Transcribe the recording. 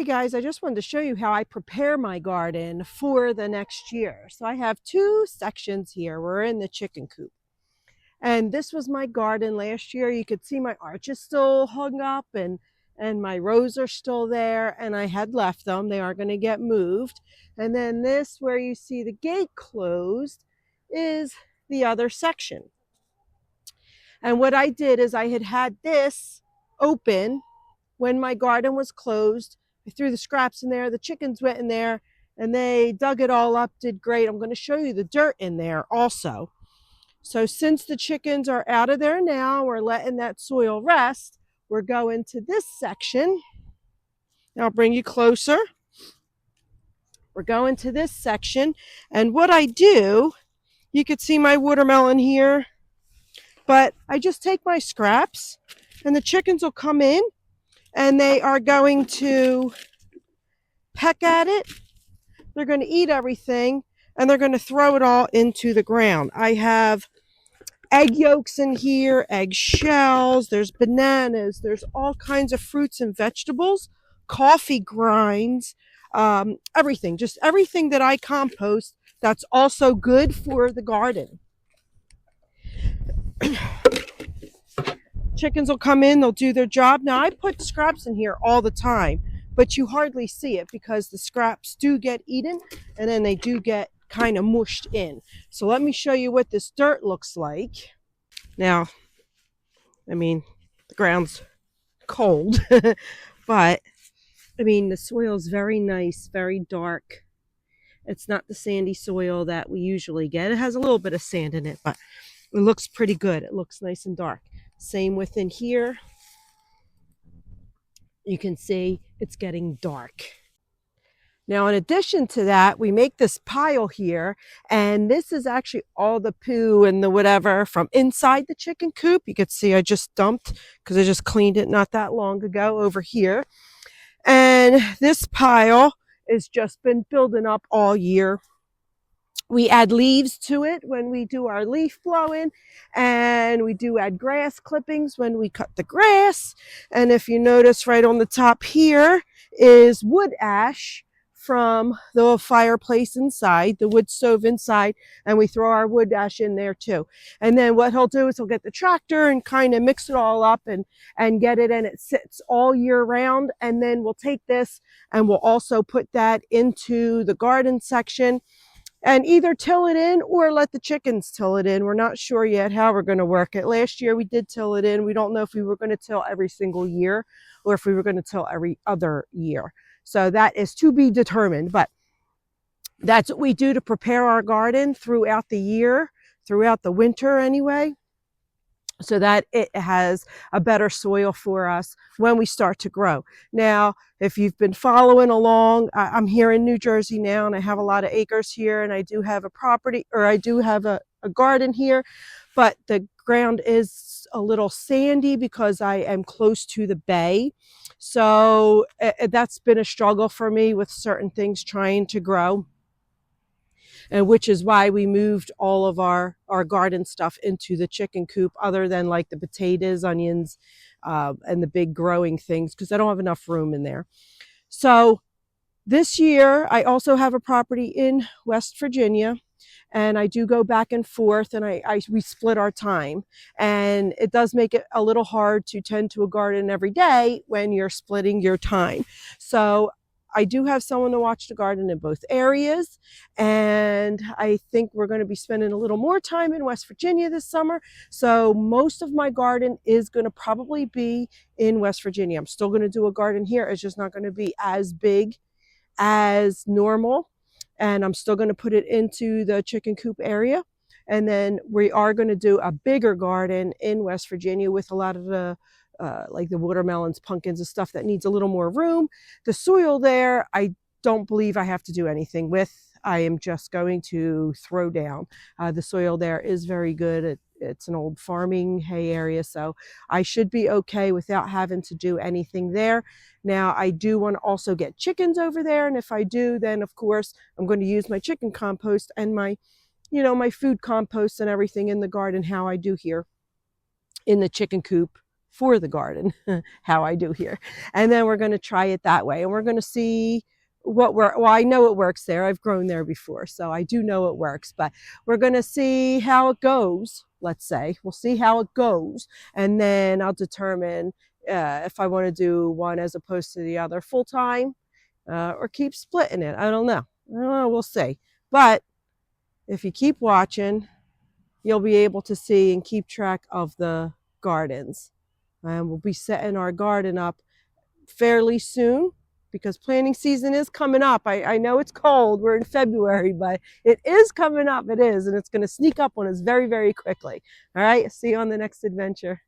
Hey guys, I just wanted to show you how I prepare my garden for the next year. So I have two sections here. We're in the chicken coop. And this was my garden last year. You could see my arches still hung up and my rows are still there, and I had left them. They are going to get moved. And then this, where you see the gate closed, is the other section. And what I did is I had this open when my garden was closed. I threw the scraps in there, the chickens went in there, and they dug it all up, did great. I'm going to show you the dirt in there also. So since the chickens are out of there now, we're letting that soil rest. We're going to this section. Now I'll bring you closer. We're going to this section, and what I do, you could see my watermelon here, but I just take my scraps, and the chickens will come in, and they are going to peck at it. They're going to eat everything, and they're going to throw it all into the ground. I have egg yolks in here, egg shells, there's bananas, there's all kinds of fruits and vegetables, coffee grinds, everything, just everything that I compost that's also good for the garden. Chickens will come in, they'll do their job. Now I put scraps in here all the time, but you hardly see it because the scraps do get eaten and then they do get kind of mushed in. So let me show you what this dirt looks like. Now, I mean, the ground's cold, but I mean, the soil's very nice, very dark. It's not the sandy soil that we usually get. It has a little bit of sand in it, but it looks pretty good. It looks nice and dark. Same within here. You can see it's getting dark. Now, in addition to that, we make this pile here, and this is actually all the poo and the whatever from inside the chicken coop. You can see I just dumped because I just cleaned it not that long ago over here. And this pile has just been building up all year. We add leaves to it when we do our leaf blowing, and we do add grass clippings when we cut the grass. And if you notice right on the top here is wood ash from the fireplace inside, the wood stove inside, and we throw our wood ash in there too. And then what he'll do is he'll get the tractor and kind of mix it all up and get it, and it sits all year round. And then we'll take this and we'll also put that into the garden section and either till it in or let the chickens till it in. We're not sure yet how we're going to work it. Last year we did till it in. We don't know if we were going to till every single year or if we were going to till every other year. So that is to be determined, but that's what we do to prepare our garden throughout the year, throughout the winter anyway, so that it has a better soil for us when we start to grow. Now, if you've been following along, I'm here in New Jersey now, and I have a lot of acres here, and I do have a property, or I do have a garden here, but the ground is a little sandy because I am close to the bay. So that's been a struggle for me with certain things trying to grow, and which is why we moved all of our garden stuff into the chicken coop, other than like the potatoes, onions, and the big growing things, because I don't have enough room in there. So this year, I also have a property in West Virginia, and I do go back and forth, and we split our time. And it does make it a little hard to tend to a garden every day when you're splitting your time. So I do have someone to watch the garden in both areas, and I think we're going to be spending a little more time in West Virginia this summer. So most of my garden is going to probably be in West Virginia. I'm still going to do a garden here. It's just not going to be as big as normal, and I'm still going to put it into the chicken coop area. And then we are going to do a bigger garden in West Virginia with a lot of the like the watermelons, pumpkins, and stuff that needs a little more room. The soil there, I don't believe I have to do anything with. I am just going to throw down. The soil there is very good. It's an old farming hay area, so I should be okay without having to do anything there. Now, I do want to also get chickens over there, and if I do, then of course I'm going to use my chicken compost and my food compost and everything in the garden, how I do here in the chicken coop for the garden, how I do here. And then we're going to try it that way. And we're going to see well, I know it works there. I've grown there before, so I do know it works, but we're going to see how it goes. Let's say we'll see how it goes. And then I'll determine if I want to do one as opposed to the other full time, or keep splitting it. I don't know. We'll see. But if you keep watching, you'll be able to see and keep track of the gardens. And we'll be setting our garden up fairly soon because planting season is coming up. I know it's cold. We're in February, but it is coming up. It is. And it's going to sneak up on us very, very quickly. All right. See you on the next adventure.